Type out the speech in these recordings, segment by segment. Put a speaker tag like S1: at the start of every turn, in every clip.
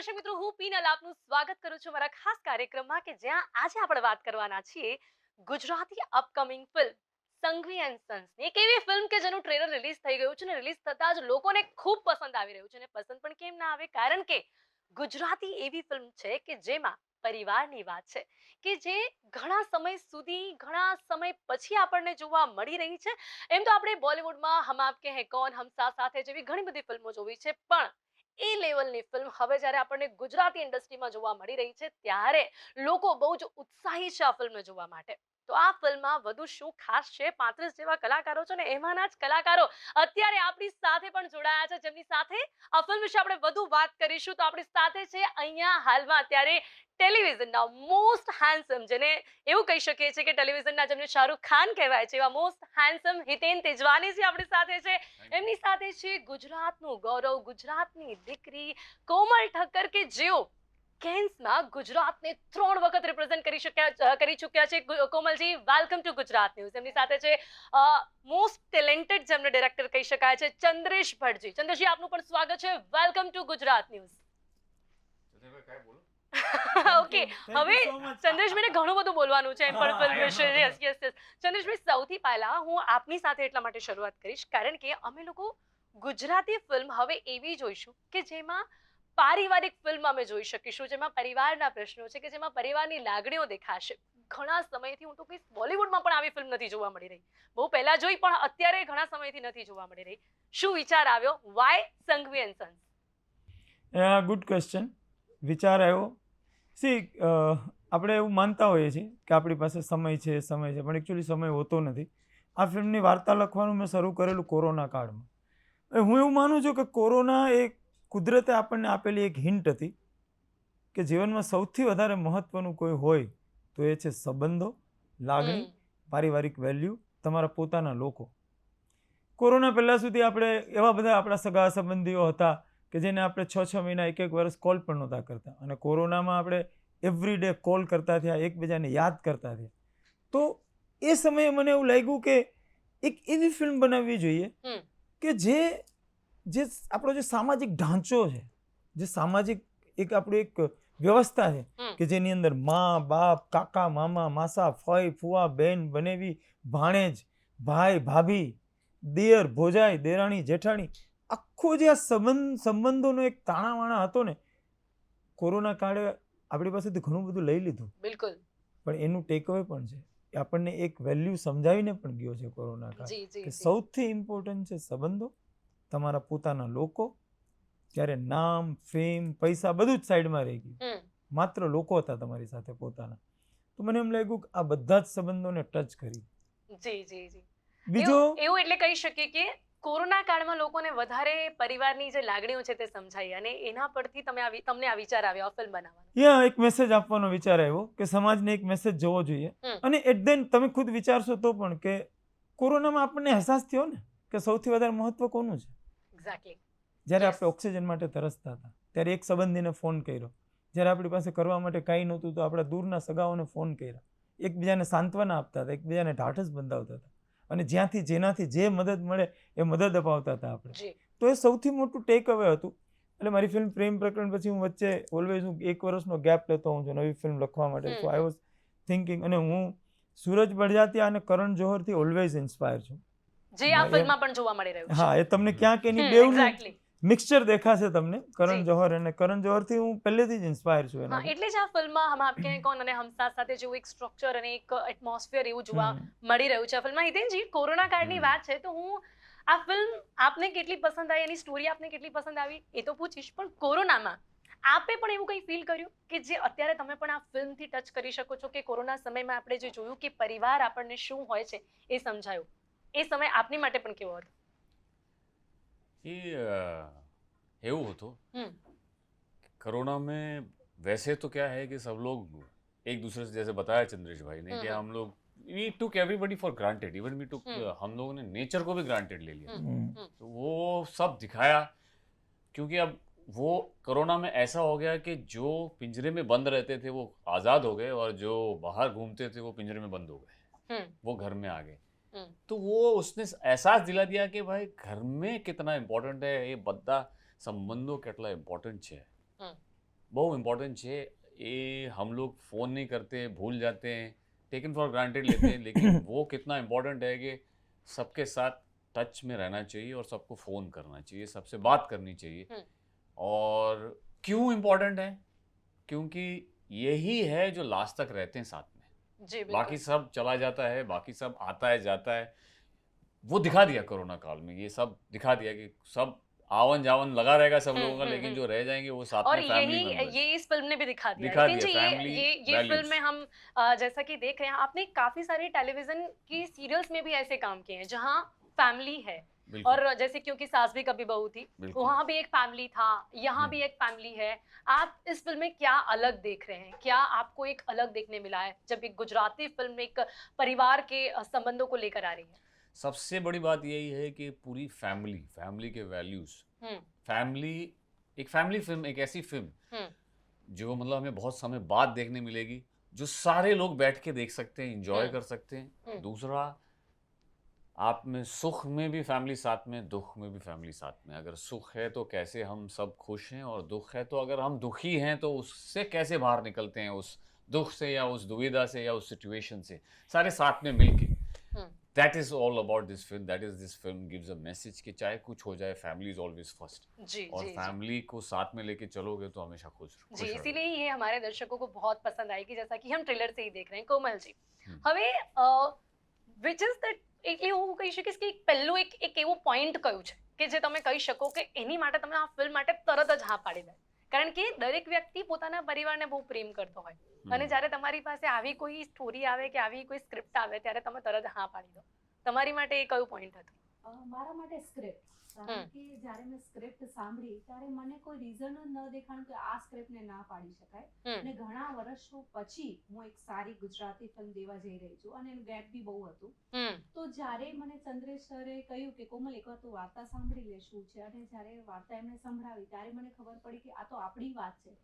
S1: દર્શક મિત્રો, હું પીનલ આપનું સ્વાગત કરું છું મારા ખાસ કાર્યક્રમમાં કે જ્યાં આજે આપણે વાત કરવાના છીએ Gujarati upcoming film Sanghvi and sons. એક એવી ફિલ્મ કે જેનું ટ્રેલર રિલીઝ થઈ ગયું છે ને રિલીઝ થતા જ લોકોને ખૂબ પસંદ આવી રહ્યું છે. અને પસંદ પણ કેમ ના આવે, કારણ કે ગુજરાતી એવી ફિલ્મ છે કે જેમાં પરિવારની વાત છે કે જે ઘણા સમય સુધી ઘણા સમય પછી આપણને જોવા મળી રહી છે. એમ તો આપણે બોલિવૂડમાં હમ આપકે હે કોન, હમ સાથ સાથ હે જેવી ઘણી બધી ફિલ્મો જોવી છે, પણ એ લેવલની ફિલ્મ હવે જ્યારે આપણને ગુજરાતી ઇન્ડસ્ટ્રીમાં જોવા મળી રહી છે ત્યારે લોકો બહુ જ ઉત્સાહી છે આ ફિલ્મ જોવા માટે. તો આ ફિલ્મમાં વધુ શું ખાસ છે, 35 જેવા કલાકારો છે ને એમાંના જ કલાકારો અત્યારે આપણી સાથે પણ જોડાયા છે, જેમની સાથે આ ફિલ્મ વિશે આપણે વધુ વાત કરીશું. તો આપણી સાથે છે અહીંયા હાલમાં અત્યારે ટેલિવિઝનના મોસ્ટ હેન્ડસમ, જેને એવું કહી શકીએ છીએ કે ટેલિવિઝનના જેમને શાહરુખ ખાન કહેવાય છે, એવા મોસ્ટ હેન્ડસમ હિતેન તેજવાનીજી આપણી સાથે છે. એમની સાથે છે ગુજરાતનું ગૌરવ, ગુજરાતની દીકરી કોમલ ઠક્કર, કે જેઓ કેન્સમાં ગુજરાતને 3 વખત રિપ્રેઝેન્ટ કરી ચૂક્યા છે. કોમલજી, વેલકમ ટુ ગુજરાત ન્યૂઝ. એમની સાથે છે મોસ્ટ ટેલેન્ટેડ, જેમને ડિરેક્ટર કહી શકાય છે, ચંદ્રેશ ભટ્ટજી. ચંદ્રજી, આપનું પણ સ્વાગત છે. Welcome to Gujarat news. Okay, હવે ચંદ્રેશભાઈને ઘણું બધું બોલવાનું છે એમ પણ ફિલ્મ વિશે. Yes yes yes. ચંદ્રેશભાઈ, સૌથી પહેલા હું આપની સાથે એટલા માટે શરૂઆત કરીશ કારણ કે અમે લોકો ગુજરાતી ફિલ્મ હવે એવી જોઈશું કે જેમાં પારિવારિક ફિલ્મ અમે જોઈ શકીશું, જેમાં પરિવારના પ્રશ્નો છે, કે જેમાં પરિવારની લાગણીઓ દેખાશે. ઘણા સમયથી, હું તો કહીશ બોલિવૂડમાં પણ આવી ફિલ્મ નથી જોવા મળી રહી. બહુ પહેલા જોઈ પણ અત્યારે ઘણા સમયથી નથી જોવા મળી રહી. શું વિચાર આવ્યો? Why Sanghvi and sons?
S2: Good question. વિચાર આવ્યો, આપણે એવું માનતા હોઈએ છીએ કે આપણી પાસે સમય છે, પણ એકચ્યુઅલી સમય હોતો નથી. આ ફિલ્મની વાર્તા લખવાનું મેં શરૂ કરેલું કોરોના કાળમાં. હું એવું માનું છું કે કોરોના એ કુદરતે આપણને આપેલી એક હિન્ટ હતી કે જીવનમાં સૌથી વધારે મહત્વનું કોઈ હોય તો એ છે સંબંધો, લાગણી, પારિવારિક વેલ્યુ, તમારા પોતાના લોકો. કોરોના પહેલાં સુધી આપણે એવા બધા આપણા સગા સંબંધીઓ હતા કે જેને આપણે 6 મહિના, 1 વર્ષ કોલ પણ નહોતા કરતા, અને કોરોનામાં આપણે એવરી ડે કોલ કરતા થયા, એકબીજાને યાદ કરતા થયા. તો એ સમયે મને એવું લાગ્યું કે એક એવી ફિલ્મ બનાવવી જોઈએ કે જે આપણો જે સામાજિક ઢાંચો છે, જે સામાજિક આપણું એક વ્યવસ્થા છે કે જેની અંદર મા, બાપ, કાકા, મામા, માસા, ફઈ, ફુવા, બેન, બનેવી, ભાણેજ, ભાઈ, ભાભી, દિયર, ભોજાઈ, દેરાણી, જેઠાણી, આખો જે આ સંબંધોનો એક તાણાવાણા હતો ને, કોરોના કાળે આપણી પાસેથી ઘણું બધું લઈ લીધું.
S1: બિલકુલ.
S2: પણ એનું ટેક અવે પણ છે. આપણને એક વેલ્યુ સમજાવીને પણ ગયો છે કોરોના કાળ કે સૌથી ઇમ્પોર્ટન્ટ છે સંબંધો, તમારા પોતાના લોકો. ત્યારે નામ, ફેમ, પૈસા બધું જ સાઈડમાં રહી ગયું. માત્ર લોકો હતા તમારી સાથે પોતાના. તો મને એમ લાગ્યું કે આ બધા જ સંબંધોને ટચ કરી.
S1: જી જી જી.
S2: બીજો
S1: એવું એટલે કહી શકીએ કે કોરોના કાળમાં લોકોને વધારે પરિવારની જે લાગણીઓ છે તે સમજાઈ, અને એના પરથી તમને આ વિચાર આવ્યો આ ફિલ્મ બનાવવાનો.
S2: એક મેસેજ આપવાનો વિચાર આવ્યો કે સમાજને એક મેસેજ જોવો જોઈએ. અને એટ ધેન તમે ખુદ વિચારશો તો પણ કે કોરોનામાં આપણને અહેસાસ થયો ને કે સૌથી વધારે મહત્વ કોનું છે.
S1: એક્ઝેક્ટલી.
S2: જ્યારે આપણે ઓક્સિજન માટે તરસતા હતા ત્યારે એક સંબંધીને ફોન કર્યો. જ્યારે આપણી પાસે કરવા માટે કાંઈ નહોતું તો આપણા દૂરના સગાઓને ફોન કર્યા. એકબીજાને સાંત્વના આપતા હતા, એકબીજાને ઢાઢસ બંધાવતા હતા, અને જેનાથી જે મદદ મળે એ મદદ અપાવતા હતા આપણે. તો એ સૌથી મોટું ટેક અવે હતું. એટલે મારી ફિલ્મ પ્રેમ પ્રકરણ પછી હું વચ્ચે ઓલવેઝ 1 વર્ષનો ગેપ લેતો હોઉં છું નવી ફિલ્મ લખવા માટે. સો આઈ વોઝ થિંકિંગ, અને હું સૂરજ બળજાત્યા અને કરણ જોહરથી ઓલવેઝ ઇન્સ્પાયર છું.
S1: જે આ ફિલ્મમાં પણ જોવા મળી રહ્યું છે.
S2: હા, એ તમને ક્યાંક એની બેવનું મિક્સચર દેખાશે તમને, કરણ જોહર, અને કરણ જોહરથી હું પહેલેથી જ ઇન્સ્પાયર છું એના.
S1: એટલે જ આ ફિલ્મમાં હમ આપકે હે કોન અને હમ સાથ સાથે જેવું એક સ્ટ્રક્ચર અને એક એટમોસ્ફિયર એવું જોવા મળી રહ્યું છે આ ફિલ્મમાં. હિતેનજી, કોરોના કાળની વાત છે તો હું આ ફિલ્મ આપને કેટલી પસંદ આવી, એની સ્ટોરી આપને કેટલી પસંદ આવી એ તો પૂછીશ, પણ કોરોનામાં આપે પણ એવું કંઈ ફીલ કર્યું કે જે અત્યારે તમે પણ આ ફિલ્મથી ટચ કરી શકો છો, કે કોરોના સમયમાં આપણે જે જોયું કે પરિવાર આપણને શું હોય છે એ સમજાયું, એ સમય આપની માટે પણ કેવો હતો?
S3: એવું હતું कोरोना में वैसे तो क्या है कि सब लोग एक दूसरे से, जैसे बताया चंद्रेश भाई ने, कि हम लोग we took everybody for granted, even we took, हम लोगों ने नेचर को भी ग्रांटेड ले लिया. तो वो सब दिखाया, क्योंकि अब वो कोरोना में ऐसा हो गया कि जो पिंजरे में बंद रहते थे वो आज़ाद हो गए, और जो बाहर घूमते थे वो पिंजरे में बंद हो गए, वो घर में आ गए. तो वो उसने एहसास दिला दिया कि भाई घर में कितना इम्पोर्टન્ટ है, એ બધા સંબંધો કેટલા ઇમ્પોર્ટન્ટ છે. बहुत इम्पोर्टेंट है। ये हम लोग फ़ोन नहीं करते, भूल जाते हैं, टेकन फॉर ग्रांटेड लेते हैं, लेकिन वो कितना इम्पोर्टेंट है कि सबके साथ टच में रहना चाहिए और सबको फ़ोन करना चाहिए, सबसे बात करनी चाहिए। और क्यों इम्पोर्टेंट है? क्योंकि यही है जो लास्ट तक रहते हैं साथ में।
S1: जी बिल्कुल।
S3: बाकी सब चला जाता है, बाकी सब आता है जाता है। वो दिखा दिया कोरोना काल में, ये सब दिखा दिया कि सब आवन जावन लगा रहेगा सब लोगों का, लेकिन जो रह जाएंगे वो साथ
S1: और
S3: में फैमिली
S1: यही
S3: मेंबर्स।
S1: ये इस फिल्म ने भी दिखा दिया।
S3: दिखा
S1: लेकिन
S3: दिया
S1: जी
S3: फैमिली
S1: ये फिल्म
S3: वैल्यूज।
S1: में हम जैसा कि देख रहे हैं, आपने काफी सारे टेलीविजन की सीरियल्स में भी ऐसे काम किए हैं जहाँ फैमिली है।
S3: बिल्कुल
S1: और जैसे क्योंकि सास भी कभी बहू थी,
S3: बिल्कुल।
S1: वहां भी एक फैमिली था, यहाँ
S3: हम्म।
S1: भी एक फैमिली है। आप इस फिल्म में क्या अलग देख रहे हैं? क्या आपको एक अलग देखने मिला है जब एक गुजराती फिल्म एक परिवार के संबंधों को लेकर आ रही है?
S3: सबसे बड़ी बात यही है कि पूरी फैमिली, फैमिली के वैल्यूज, फैमिली, एक फैमिली फिल्म, एक ऐसी फिल्म जो मतलब हमें बहुत समय बाद देखने मिलेगी, जो सारे लोग बैठ के देख सकते हैं, इंजॉय कर सकते हैं। दूसरा, आप में सुख में भी फैमिली साथ में, दुख में भी फैमिली साथ में। अगर सुख है तो कैसे हम सब खुश हैं, और दुख है तो अगर हम दुखी हैं तो उससे कैसे बाहर निकलते हैं, उस दुख से या उस दुविधा से या उस सिचुएशन से, सारे साथ में मिलके। That is all about this film. That is this film gives a message कि चाहे कुछ हो जाए, फैमिली इज ऑलवेज फर्स्ट।
S1: जी
S3: और
S1: जी जी
S3: फैमिली को साथ में लेके चलोगे तो हमेशा खुश
S1: जी,
S3: खुश
S1: इसीलिए
S3: रहोगे।
S1: ये हमारे दर्शकों को बहुत पसंद आएगी, जैसा कि हम ट्रेलर से ही देख रहे हैं। कोमल जी,
S3: हम्म।
S1: હવે which is that, એટલે હું કહી શકીશ કે એક પહેલું એક એવું પોઈન્ટ કયું છે કે જે તમે કહી શકો કે એની માટે તમે આ ફિલ્મ માટે તરત જ હા પાડી દે? કારણ કે દરેક વ્યક્તિ પોતાના પરિવારને બહુ પ્રેમ કરતો હોય અને જ્યારે તમારી પાસે આવી કોઈ સ્ટોરી આવે કે આવી કોઈ સ્ક્રિપ્ટ આવે ત્યારે તમે તરત હા પાડી દો. તમારી માટે એ કયું પોઈન્ટ હતું?
S4: મારા માટે સ્ક્રિપ્ટ, કારણ કે જ્યારે મેં સ્ક્રિપ્ટ સાંભળી ત્યારે મને કોઈ રીઝન જ ન દેખાણું કે આ સ્ક્રિપ્ટને ના પાડી શકાય. અને ઘણા વર્ષો પછી હું એક સારી ગુજરાતી ફિલ્મ દેવા જઈ રહી છું અને એનું ગેપ બી બહુ હતું. તો જ્યારે મને ચંદ્રેશ સરે કહ્યું કે કોમલ એકવાર તું વાર્તા સાંભળી લે શું છે, અને જ્યારે વાર્તા એમણે સંભળાવી ત્યારે મને ખબર પડી કે આ તો આપણી વાત છે,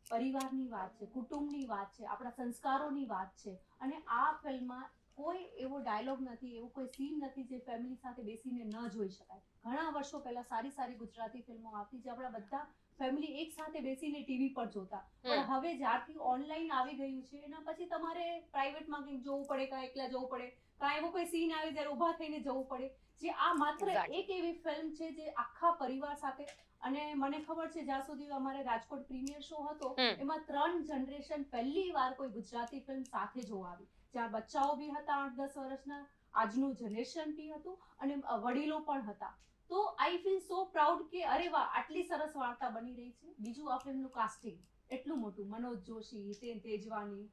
S4: પરિવારની વાત છે, કુટુંબની વાત છે, આપણા સંસ્કારોની વાત છે. અને આ ફિલ્મમાં કોઈ એવો ડાયલોગ નથી, એવો કોઈ સીન નથી જે ફેમિલી સાથે બેસીને ન જોઈ શકાય. ઘણા વર્ષો પહેલા સારી સારી ગુજરાતી ફિલ્મો આવતી જે આપણા બધા ફેમિલી એક સાથે બેસીને ટીવી પર જોતા. પણ હવે જ્યારથી ઓનલાઈન આવી ગયું છે એના પછી તમારે પ્રાઇવેટમાં કંઈક જોવું પડે, કાં એકલા જવું પડે, કાં એવો કોઈ સીન આવે જ્યારે ઊભા થઈને જવું પડે. જે આ માત્ર એક એવી ફિલ્મ છે જે આખા પરિવાર સાથે, અને મને ખબર છે જ્યાં સુધી અમારે રાજકોટ પ્રીમિયર શો હતો એમાં 3 જનરેશન પહેલી વાર કોઈ ગુજરાતી ફિલ્મ સાથે જોવા આવી, જ્યાં બચ્ચાઓ બી હતા 8-10 વર્ષના, આજનું જનરેશન બી હતું અને વડીલો પણ હતા. તો આઈ ફીલ સો પ્રાઉડ કે અરે વાહ, આટલી સરસ વાર્તા બની રહી છે. બીજું આ ફિલ્મનું કાસ્ટિંગ એટલું મોટું, મનોજ જોશી, હિતેન તેજવાની,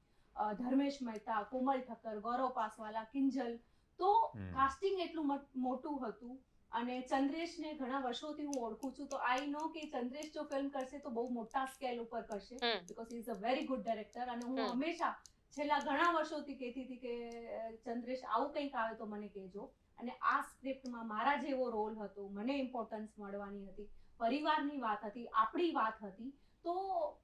S4: ધર્મેશ મહેતા, કોમલ ઠક્કર, ગૌરવ પાસવાલા, કિંજલ. તો કાસ્ટિંગ એટલું મોટું હતું. અને ચંદ્રેશને ઘણા વર્ષોથી હું ઓળખું છું, તો આઈ નો કે ચંદ્રેશ જો ફિલ્મ કરશે તો બહુ મોટા સ્કેલ ઉપર કરશે, because he is a very good director. અને હું હંમેશા છેલ્લા ઘણા વર્ષોથી કહેતી હતી કે ચંદ્રેશ આવું કંઈક આવે તો મને કહેજો. અને આ સ્ક્રિપ્ટમાં મારા જેવો રોલ હતો, મને ઇમ્પોર્ટન્સ મળવાની હતી, પરિવારની વાત હતી, આપણી વાત હતી. તો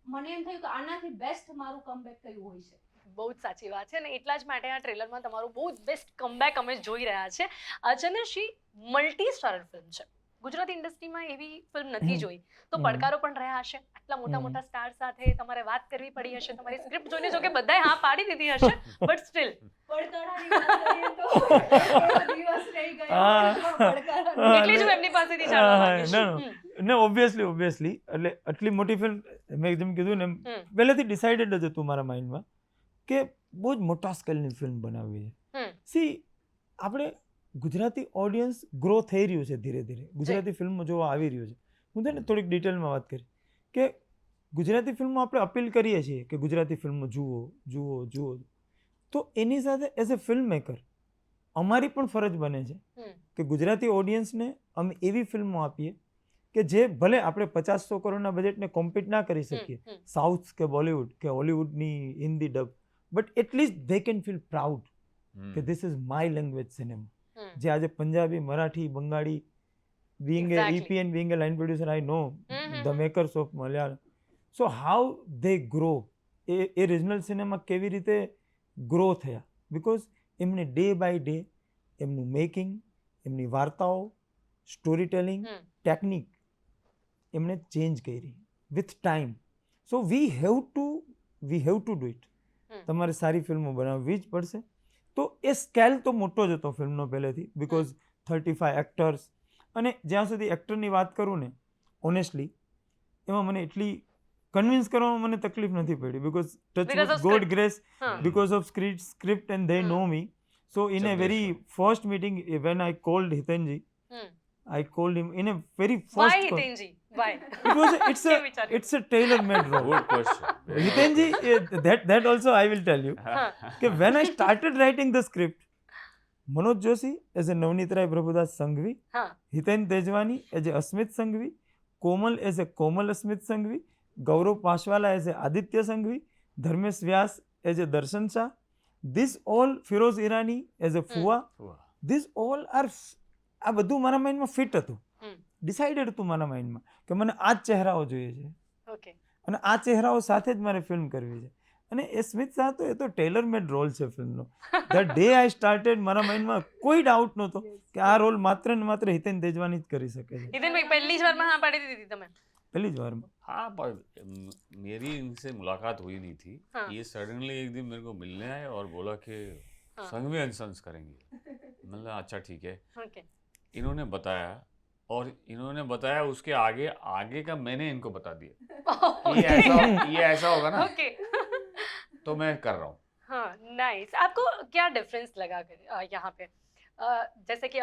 S4: મને એમ થયું કે આનાથી બેસ્ટ મારું કમબેક કયું હોય છે.
S1: બહુ જ સાચી વાત છે, અને એટલા જ માટે આ ટ્રેલરમાં તમારું બહુ જ બેસ્ટ કમબેક અમે જોઈ રહ્યા છે. ચંદ્રશ્રી, મલ્ટી સ્ટારર ફિલ્મ છે, ગુજરાતી ઇન્ડસ્ટ્રીમાં એવી ફિલ્મ નથી જોઈ, તો પડકારો પણ રહ્યા હશે. આટલા મોટા મોટા સ્ટાર સાથે તમારે વાત કરવી પડી હશે, તમારી સ્ક્રિપ્ટ જોઈને જો કે બધાએ હા પાડી દીધી હશે, બટ સ્ટીલ
S4: પડકારાની વાત કરીએ તો દિવસ રહી ગયો
S1: એટલી જ એમની પાસેથી જાણવા માંગીશ.
S2: ના, ઓબ્વિયસલી એટલે આટલી મોટી ફિલ્મ મેં જેમ કીધું ને એમ પહેલેથી ડિસાઇડેડ જ હતું મારા માઇન્ડમાં કે બહુ જ મોટા સ્કેલની ફિલ્મ બનાવવી છે. સી, આપણે ગુજરાતી ઓડિયન્સ ગ્રો થઈ રહ્યું છે ધીરે ધીરે, ગુજરાતી ફિલ્મો જોવા આવી રહ્યું છે. હું તેને થોડીક ડિટેલમાં વાત કરી કે ગુજરાતી ફિલ્મો આપણે અપીલ કરીએ છીએ કે ગુજરાતી ફિલ્મો જુઓ, તો એની સાથે એઝ અ ફિલ્મ મેકર અમારી પણ ફરજ બને છે કે ગુજરાતી ઓડિયન્સને અમે એવી ફિલ્મો આપીએ કે જે ભલે આપણે 50-100 કરોડના બજેટને કોમ્પીટ ના કરી શકીએ સાઉથ કે બોલિવૂડ કે હોલિવૂડની Hindi dub, but at least they can feel proud કે this is my language cinema. જે આજે Punjabi, Marathi, Bengali, being a EP and being a line producer, I know the makers of Malayalam. So how they grow, એ regional cinema કેવી રીતે grow થયા, because એમને day by day એમનું making, એમની વાર્તાઓ, સ્ટોરી ટેલિંગ, ટેકનિક એમણે ચેન્જ કરી with time. So we have to do it.
S1: Hmm.
S2: તમારે સારી ફિલ્મો બનાવવી જ પડશે. તો એ સ્કેલ તો મોટો જ હતો ફિલ્મનો પહેલેથી, બિકોઝ 35 એક્ટર્સ. અને જ્યાં સુધી એક્ટરની વાત કરું ને, ઓનેસ્ટલી એમાં મને એટલી કન્વિન્સ કરવામાં મને તકલીફ નથી પડી, because
S1: Because of
S2: touch God
S1: script.
S2: Grace,
S1: હા.
S2: because of script and they know me. So in a very
S3: Chandresh.
S2: first meeting, when I called Hitenji,
S1: hmm.
S2: I called him in a very
S1: Why
S2: first call.
S1: હિતેનજી? Why?
S2: It was it's a tailor-made role.
S3: Good question. Very good
S2: Hitenji,
S3: question.
S2: that also I will tell you. कि when I started writing the script, Manoj Joshi as a Navneet Rai Prabhudas Sanghvi,
S1: હા.
S2: Hiten Tejwani as a Asmit Sanghvi, Komal as a Komal Asmit Sanghvi, Gaurav Pashwala as a Aditya Sanghvi, Dharmesh Vyas as a Darshan Shah, this all Firoz Irani as a Fua,
S3: Wow.
S2: this all are આ બધું મારા માઇન્ડમાં fit હતું,
S1: હમ.
S2: Decided હતું મારા માઇન્ડમાં કે મને આ જ ચહેરાઓ જોઈએ છે
S1: ઓકે.
S2: અને આ ચહેરાઓ સાથે જ મારે ફિલ્મ કરવી છે. અને એ સ્મિત શાહ તો એ તો ટેલર મેડ રોલ છે ફિલ્મનો. ધ ડે આઈ સ્ટાર્ટેડ મારા માઇન્ડમાં કોઈ ડાઉટ નહોતો કે આ રોલ માત્ર ને માત્ર હિતેન તેજવાની જ કરી શકે છે,
S1: હિતેનભાઈ પહેલી જ વારમાં હા પાડી દીધી તમે?
S2: પહેલી જ વારમાં.
S3: हाँ पर मेरी इनसे मुलाकात हुई नहीं थी.
S1: हाँ.
S3: ये सडनली एक दिन मेरे को मिलने आए और बोला कि
S1: हाँ.
S3: संघवी एंड सन्स करेंगे. मतलब अच्छा ठीक है.
S1: ઓકે.
S3: इन्होंने बताया और इन्होंने बताया उसके आगे का मैंने इनको बता दिया ये ऐसा होगा ना
S1: ओके.
S3: तो मैं कर रहा हूँ.
S1: हाँ, नाइस. आपको क्या डिफरेंस लगा यहाँ पे, जैसे कि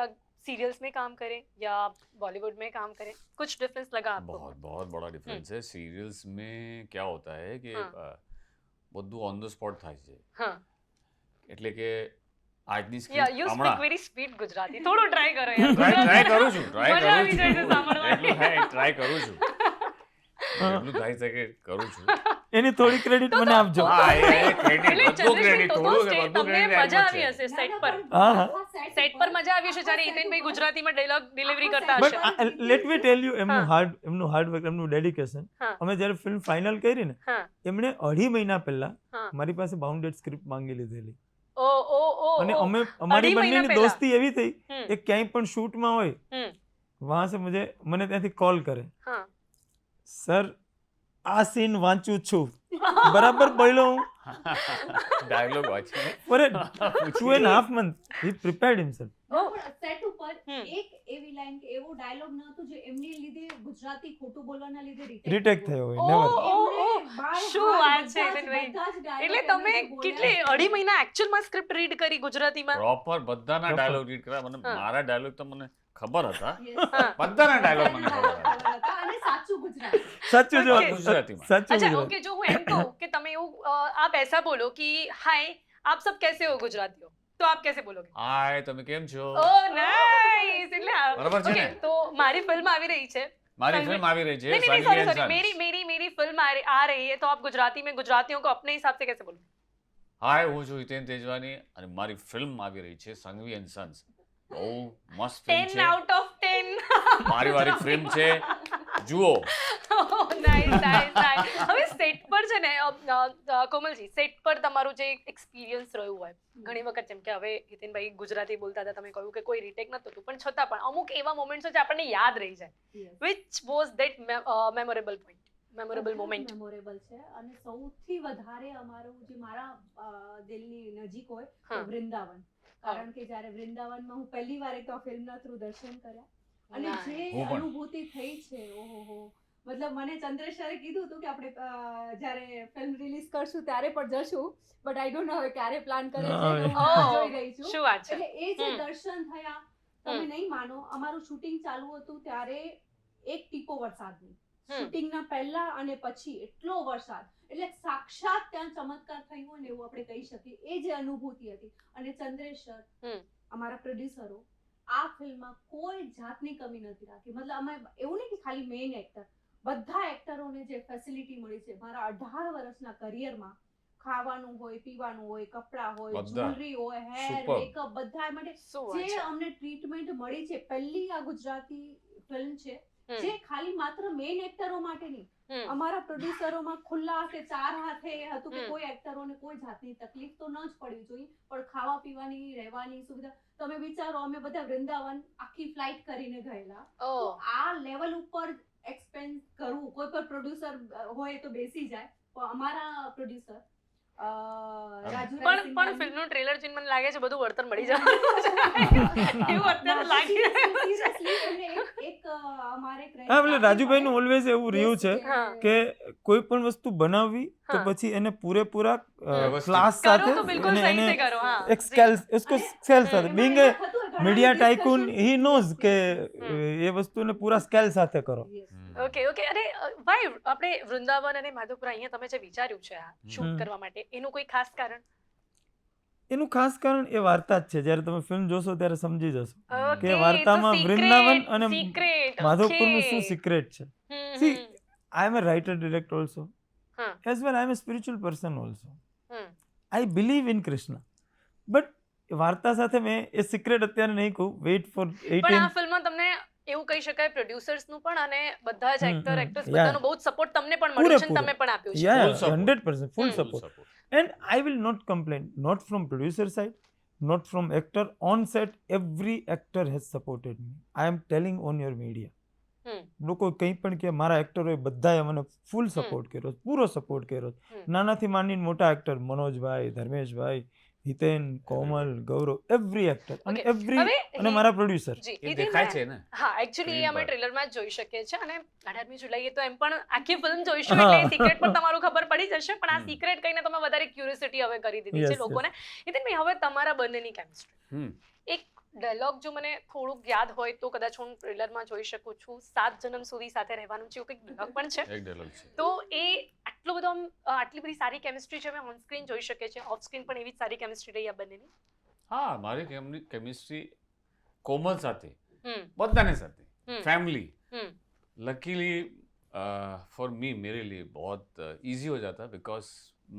S1: सीरियल्स में काम करें या बॉलीवुड में काम करें, कुछ डिफरेंस लगा आपको?
S3: बहुत बहुत बड़ा डिफरेंस है. सीरियल्स में क्या होता है कि
S1: हाँ.
S3: બધું ઓન ધ સ્પોટ થાય છે.
S1: हाँ.
S3: એટલે કે આજની
S1: Yeah,
S3: સ્ક્રિપ્ટ
S1: you speak
S3: હમણાં
S1: very sweet ગુજરાતી. થોડું ટ્રાય કરો યાર.
S3: ટ્રાય કરું છું
S1: મજા આવી જાય છે સાંભળવાની.
S3: એટલું થાય ટ્રાય કરું છું એટલું થાય શકે કરું છું.
S2: એની થોડી ક્રેડિટ મને આપજો.
S3: હા એ ક્રેડિટ
S1: એટલે
S3: બધું
S1: ચંદ્રેશભાઈ,
S3: ક્રેડિટ
S1: તો
S3: થોડું
S1: સ્ટેજ
S3: બધું
S1: તમને
S3: ક્રેડિટ
S1: મજા આવી હશે સેટ પર.
S2: હા, હા.
S1: સેટ પર મજા આવી હશે જ્યારે હિતેનભાઈ ગુજરાતીમાં ડાયલોગ ડિલિવરી કરતા હશે.
S2: But let me tell you
S1: હા.
S2: એમનું હાર્ડ વર્ક, એમનું ડેડિકેશન.
S1: હા.
S2: અમે જ્યારે ફિલ્મ ફાઇનલ કરી ને,
S1: હા.
S2: એમણે 2.5 મહિના પહેલા
S1: હા.
S2: મારી પાસે બાઉન્ડેડ સ્ક્રિપ્ટ માંગી લીધેલી.
S1: ઓ ઓ ઓ.
S2: અને
S1: ઓ.
S2: અમારી
S1: 2.5 મહિના
S2: બંનેની
S1: પહેલા.
S2: દોસ્તી એવી થઈ
S1: હમ.
S2: કે ક્યાંય પણ શૂટમાં હોય,
S1: હમ.
S2: વહાં સે મને ત્યાંથી કોલ કરે,
S1: હા.
S2: સર આ સીન વાંચું છું, બરાબર બોલ્યો હું.
S3: ડાયલોગ વાંચીને
S2: For a 2.5 months he prepared himself.
S4: Set ઉપર
S1: હમ.
S4: એક એવી લાઈન કે એવો ડાયલોગ ન હતો જે એમની લીધે ગુજરાતી ખોટું બોલવાના લીધે
S2: Retake થયો હોય,
S1: ઓ,
S2: never.
S1: ઓ, શું વાત છે હિતેનભાઈ? એટલે તમે કેટલી 2.5 મહિના એકચ્યુઅલમાં સ્ક્રિપ્ટ રીડ કરી ગુજરાતીમાં?
S3: પ્રોપર બધાના
S2: Proper.
S3: ડાયલોગ રીડ કર્યા. મને
S1: હા.
S3: મારા ડાયલોગ તો મને ખબર હતા,
S1: હા.
S3: બધાના ડાયલોગ મને ખબર હતા.
S4: અને સાચું ગુજરાતી.
S2: સાચું જો
S1: Okay.
S3: ગુજરાતીમાં.
S2: સાચું
S1: अच्छा
S2: ગુજરાતી.
S1: ओके, जो હું એમ કહું કે તમે એવું आप ऐसा बोलो कि हाय आप सब कैसे हो गुजराती हो, तो आप कैसे बोलोगे?
S3: હાય તમે કેમ છો?
S1: ઓહ નાઈસ. એટલે
S3: બરાબર છે
S1: ઓકે,
S3: ને?
S1: તો મારી ફિલ્મ આવી રહી છે.
S3: મારી
S1: સંગીત-
S3: ફિલ્મ આવી રહી છે
S1: नहीं नहीं
S3: Sanghvi
S1: sorry
S3: and
S1: sorry,
S3: sons.
S1: मेरी फिल्म आ रही है, तो आप गुजराती में गुजरातियों को अपने हिसाब से कैसे बोलोगे?
S3: હાય હું છું હિતેન તેજવાની અને મારી ફિલ્મ આવી રહી છે સંઘવી એન્ડ સન્સ. બહુ મસ્ત ફિલ્મ
S1: 10
S3: છે,
S1: out of 10.
S3: પારિવારિક ફિલ્મ છે, જુઓ.
S1: Nice nice nice. હવે સેટ પર છે ને કોમલજી, સેટ પર તમારું જે એક્સપિરિયન્સ રહ્યું હોય, ઘણી વખત જેમ કે હવે હિતેનભાઈ ગુજરાતી બોલતા હતા, તમે કહ્યું કે કોઈ રીટેક નતું થતું, પણ છતાં પણ અમુક એવા મોમેન્ટ્સ છે આપણને યાદ રહી જાય.
S4: Yes.
S1: Which was that memorable point, memorable moment?
S4: Memorable છે અને સૌથી વધારે અમારું જે મારા દિલની નજીક હોય તો
S1: હા.
S4: વૃંદાવન. કારણ કે જ્યારે વૃંદાવનમાં હું પહેલી વાર એક તો ફિલ્મના થ્રુ દર્શન કર્યા અને
S1: Nice.
S4: જે
S3: હું પણ.
S4: અનુભૂતિ થઈ છે, ઓહો, મતલબ મને ચંદ્રેશ સરે કીધું હતું કે આપણે જ્યારે ફિલ્મ રિલીઝ કરશું ત્યારે પણ જશું, બટ આઈ ડોન્ટ નો હવે ક્યારે પ્લાન કરે છે,
S2: હા.
S4: હું રાહ
S1: Oh,
S4: જોઈ રહી છું.
S1: શું વાત છે.
S4: એટલે એ જે
S1: હમ.
S4: દર્શન થયા, તમે
S1: હમ.
S4: નહીં માનો, અમારું શૂટિંગ ચાલુ હતું ત્યારે એક ટીપો વરસાદ નહીં.
S1: હમ.
S4: શૂટિંગના પહેલા અને પછી એટલો વરસાદ, એટલે સાક્ષાત ત્યાં ચમત્કાર થયો હોય ને એવું આપણે કહી શકીએ. એ જે અનુભૂતિ હતી. અને ચંદ્રેશ સર,
S1: હમ.
S4: અમારા પ્રોડ્યુસરો આ ફિલ્મમાં કોઈ જાતની કમી નથી રાખી. મતલબ અમે એવું નહીં કે ખાલી મેઇન એક્ટર, બધા એક્ટરોને જે ફેસિલિટી મળી છે મારા 18 વર્ષના કરિયરમાં, ખાવાનું હોય, પીવાનું હોય, કપડાં હોય,
S3: બધા.
S4: જ્વેલરી હોય, હેર,
S3: Superb.
S4: મેકઅપ, બધા માટે
S1: શું વાત
S4: જે
S1: છે.
S4: અમને ટ્રીટમેન્ટ મળી છે. પહેલી આ ગુજરાતી ફિલ્મ છે
S1: હમ.
S4: જે ખાલી માત્ર મેઇન એક્ટરો માટે નહીં,
S1: હમ.
S4: અમારા પ્રોડ્યુસરોમાં ખુલ્લા હાથે, 4 હાથે એ હતું કે
S1: હમ.
S4: કોઈ એક્ટરોને કોઈ જાતની તકલીફ તો ન જ પડવી જોઈએ, પણ ખાવા પીવાની, રહેવાની સુવિધા. તમે વિચારો, અમે બધા વૃંદાવન આખી ફ્લાઇટ કરીને ગયેલા, તો
S1: ઓહ.
S4: આ લેવલ ઉપર એક્સપેન્સ કરવું કોઈ કોઈ કોઈ પ્રોડ્યુસર હોય તો બેસી જાય, પણ અમારા પ્રોડ્યુસર
S1: પણ ફિલ્મનું ટ્રેલર જોઈને મને લાગે છે બધું વળતર મળી જવાનું એવું અત્યારે લાગી રહ્યું છે.
S2: હા એટલે રાજુભાઈનું ઓલવેઝ એવું રહ્યું છે
S1: હા.
S2: કે કોઈ પણ વસ્તુ બનાવવી તો
S1: હા.
S2: પછી એને પૂરેપૂરા
S3: વ્યવસ્થિત.
S2: ક્લાસ
S1: કરો
S2: સાથે
S1: તો બિલકુલ
S2: એને
S1: સહી
S2: એને
S1: से करो हाँ
S2: એક સ્કેલ उसको સ્કેલ સાથે being a media tycoon he knows કે એ વસ્તુને પૂરા સ્કેલ સાથે કરો.
S1: Okay okay. અને ભાઈ આપણે વૃંદાવન અને માધવપુર અહીંયા તમે જે વિચાર્યું છે આ શૂટ કરવા માટે એનું કોઈ ખાસ કારણ?
S2: એનું ખાસ કારણ એ વાર્તા જ છે. જ્યારે તમે ફિલ્મ જોશો ત્યારે સમજી જશો
S1: ઓકે,
S2: કે
S1: તો
S2: વાર્તામાં
S1: secret,
S2: વૃંદાવન અને
S1: secret,
S2: માધવપુરનું
S1: okay.
S2: શું સિક્રેટ છે.
S1: હમ,
S2: See,
S1: hmm,
S2: I am a writer director also.
S1: હા.
S2: As well, I am a spiritual person also.
S1: Hmm.
S2: I believe in Krishna. But વાર્તા સાથે મેં એ સિક્રેટ અત્યારે નહીં કહું. વેઇટ ફોર
S1: પણ આ
S2: 18.
S1: ફિલ્મમાં તમને એવું કહી શકાય પ્રોડ્યુસર્સ નું પણ અને બધા જ એક્ટર એક્ટ્રેસ
S2: yeah.
S1: બધાનો બહુ સપોર્ટ તમને પણ મળ્યો છે અને
S2: પૂરેપૂરો.
S1: તમે પણ આપ્યું છે.
S2: Yeah,
S3: Full support.
S2: 100%. Full
S1: Hmm.
S2: support. And I will not complain. Not from producer side, not from actor. On set, every actor has supported me. I am telling on your media.
S1: હમ.
S2: લોકો કંઈ પણ કે મારા એક્ટરોએ બધાએ મને full support કર્યો, પૂરો support કર્યો.
S1: હમ.
S2: નાનાથી માંડીને મોટા એક્ટર મનોજભાઈ, ધર્મેશભાઈ, હિતેન, કોમલ, ગૌરવ, એવરી એક્ટર અને
S1: Okay.
S2: એવરી
S1: હવે
S2: અને મારા પ્રોડ્યુસર.
S1: જી
S3: એ
S1: હિતેન
S3: દેખાય
S1: ભાઈ,
S3: છે ને.
S1: હા એકચ્યુઅલી
S3: Screen
S1: અમે
S3: પર.
S1: ટ્રેલરમાં જ જોઈ શકીએ છીએ અને 18મી જુલાઈએ તો એમ પણ આખી ફિલ્મ જોઈશું
S2: હા.
S1: એટલે સિક્રેટ પણ તમારું ખબર પડી જશે. પણ આ
S3: હમ.
S1: સિક્રેટ કહીને તમે વધારે ક્યુરિયોસિટી હવે કરી દીધી
S2: Yes,
S1: છે લોકોને. હિતેનભાઈ હવે તમારા બંનેની કેમિસ્ટ્રી,
S3: હમ.
S1: એક ડાયલોગ જો મને થોડુંક યાદ હોય તો કદાચ હું ટ્રેલરમાં જોઈ શકું છું. 7 જન્મ સુધી સાથે રહેવાનું છે એવું કંઈક ડાયલોગ પણ છે.
S3: એક dialogue છે.
S1: તો એ આટલો બધો આટલી બધી સારી કેમિસ્ટ્રી છે અમે ઓન સ્ક્રીન જોઈ શકીએ છીએ. ઓફ સ્ક્રીન પણ એવી જ સારી કેમિસ્ટ્રી રહી આ બંનેની.
S3: હા મારી કેમિસ્ટ્રી કોમલ સાથે
S1: હમ
S3: બધાને સાથે
S1: hmm
S3: family
S1: hmm
S3: luckily for me मेरे लिए बहुत इजी हो जाता है बिकॉज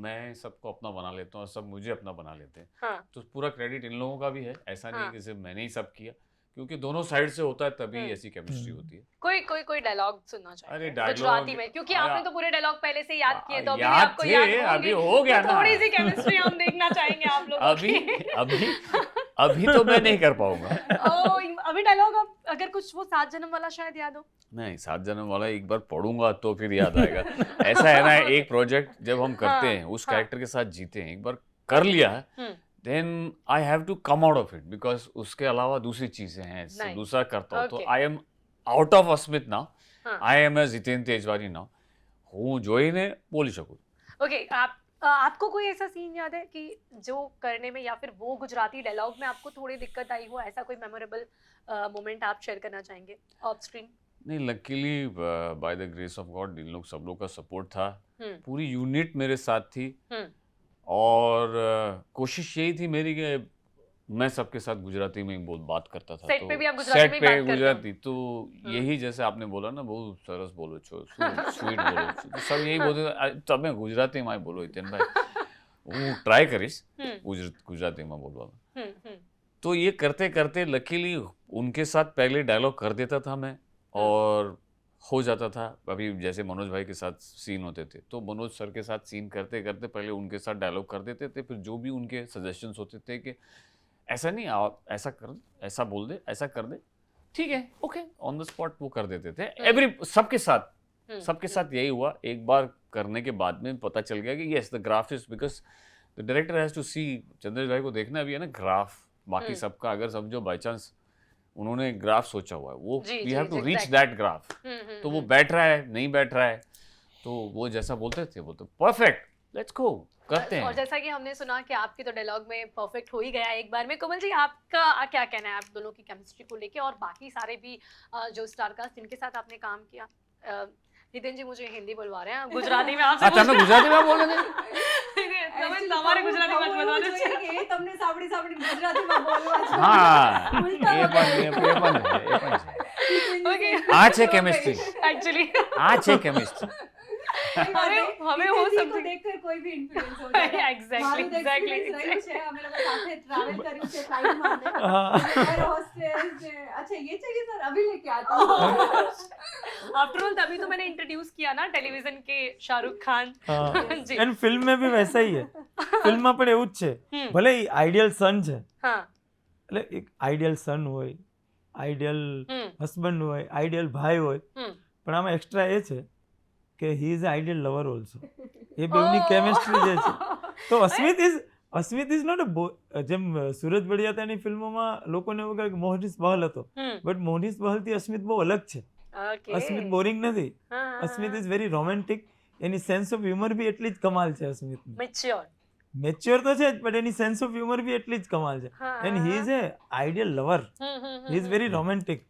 S3: मैं सबको अपना बना लेता हूँ और सब मुझे अपना बना लेते हैं
S1: હા
S3: तो पूरा क्रेडिट इन लोगों का भी है ऐसा नहीं
S1: हाँ.
S3: है कि सिर्फ मैंने ही सब किया क्योंकि दोनों साइड से होता है तभी
S1: हम्म.
S3: ऐसी केमिस्ट्री होती है
S1: कोई डायलॉग सुनना चाहिए
S3: अरे dialogue-
S1: गुजराती में, क्योंकि आपने
S3: आ-
S1: तो पूरे डायलॉग पहले से याद किए तो अभी भी
S3: याद
S1: आपको
S3: थे,
S1: याद
S3: अभी
S1: होंगे।
S3: हो गया
S1: तो
S3: ना।
S1: थोड़ी सी केमिस्ट्री हम देखना चाहेंगे आप लोगों
S3: अभी
S1: की।
S3: अभी अभी तो मैं नहीं कर पाऊंगा
S1: अभी डायलॉग आप अगर कुछ वो 7 जन्म वाला शायद याद हो।
S3: नहीं 7 जन्म वाला एक बार पढ़ूंगा तो फिर याद आएगा ऐसा है ना एक प्रोजेक्ट जब हम करते
S1: हाँ,
S3: हैं उस
S1: हाँ.
S3: कैरेक्टर के साथ जीते हैं एक बार कर लिया है
S1: hmm,
S3: then I have to come out of it because उसके अलावा दूसरी चीजें हैं
S1: Nice.
S3: दूसरा करता हूँ तो
S1: Okay.
S3: I am out of Asmit now
S1: हाँ.
S3: I am a Jiten Tejwani now હું જોઈને બોલી શકું
S1: ओके आपको कोई ऐसा सीन याद है कि जो करने में या फिर वो गुजराती डायलॉग में आपको थोड़ी दिक्कत आई हो, ऐसा कोई मेमोरेबल मोमेंट आप शेयर करना चाहेंगे ऑफ स्क्रीन?
S3: नहीं luckily by the grace of God इन लोग सब लोग का सपोर्ट था
S1: हम्म
S3: पूरी यूनिट मेरे साथ थी
S1: हम्म
S3: और कोशिश यही थी मेरी कि मैं सबके साथ गुजराती में ही बहुत बात करता था
S1: Set पे भी आप गुजराती में ही बात करते हो?
S3: गुजराती तो यही जैसे आपने बोला ना बहुत सरस बोलो छो स्वीट बोलो छो तो सब यही बोलते थे, તમે ગુજરાતીમાં બોલો હિતેનભાઈ હું ટ્રાય કરીશ ગુજરાતીમાં બોલવામાં तो ये करते करते लकीली उनके साथ पहले डायलॉग कर देता था मैं और हो जाता था अभी जैसे मनोज भाई के साथ सीन होते थे तो मनोज सर के साथ सीन करते करते पहले उनके साथ डायलॉग कर देते थे फिर जो भी उनके सजेशंस होते थे कि ऐसा नहीं आप ऐसा कर ऐसा बोल दे ऐसा कर दे ठीक है ओके ऑन द स्पॉट वो कर देते थे एवरी सबके साथ यही हुआ एक बार करने के बाद में पता चल गया कि yes the graph is because the director has to see Chandresh भाई को देखना भी है ना ग्राफ बाकी सबका अगर समझो बाई चांस उन्होंने ग्राफ सोचा हुआ है वो we have to reach that graph तो वो बैठ रहा है नहीं बैठ रहा है तो वो जैसा बोलते थे वो तो परफेक्ट लेट्स गो करते
S1: और
S3: हैं
S1: जैसा कि हमने सुना कि आपके तो डायलॉग में परफेक्ट हो ही गया एक बार में। कोमल जी आपका क्या कहना है आप दोनों की केमिस्ट्री को लेके और बाकी सारे भी जो स्टार कास्ट जिनके साथ आपने काम किया? नितिन जी मुझे हिंदी बोलवा रहे हैं गुजराती में आपसे
S3: अच्छा मैं गुजराती में बोल रहे
S1: તમે તમારે ગુજરાતીમાં જ બોલવાનું છે
S4: એ તમને સાંભળી ગુજરાતીમાં બોલવા છે.
S3: हाँ
S4: ઉલટા
S3: ये पण
S4: વગાડે.
S3: ये पण है, ये पण है.
S1: Okay.
S3: આ છે કેમિસ્ટ્રી
S1: एक्चुअली
S3: આ છે કેમિસ્ટ્રી
S1: हमें हो
S4: हितेश जी को
S1: something-
S4: देखकर कोई भी इन्फ्लुएंस हो जाता है.
S1: Exactly,
S4: મારું તો
S1: exactly,
S4: experience રહ્યું છે. અમે લોકો સાથે ટ્રાવેલ કર્યું છે ફ્લાઇટમાં ને.
S2: હા.
S4: एयर होस्टेस ने अच्छा ये चाहिए सर अभी लेके आता हूँ.
S1: आफ्टर ऑल तभी तो मैंने इंट्रोड्यूस किया ना टेलीविजन के शाहरुख खान जी
S2: એન્ડ ફિલ્મ में भी वैसा ही है ફિલ્મમાં પણ એવું જ છે
S1: હમ.
S2: ભલે આઈડિયલ સન છે
S1: हाँ
S2: એટલે એક આઈડિયલ સન હોય આઈડિયલ
S1: हम्म
S2: હસબન્ડ હોય આઈડિયલ ભાઈ હોય
S1: हम्म
S2: પણ આમાં એક્સ્ટ્રા એ છે કે he is ideal lover also. એ બેવની કેમિસ્ટ્રી જે છે. તો અસ્મિત ઇઝ નોટ જેમ સુરજ બળિયાતાની ફિલ્મોમાં લોકોને એવું કહે કે મોહનીશ બહલ હતો, બટ મોહનીશ બહલથી અસ્મિત બહુ અલગ છે. અસ્મિત બોરિંગ નથી. Asmit is very romantic. એની સેન્સ ઓફ હ્યુમર બી એટલી જ કમાલ છે અસ્મિતની. મેચ્યોર તો છે જ, પણ એની સેન્સ ઓફ હ્યુમર બી એટલી જ કમાલ છે. And he is a ideal lover. He is very romantic.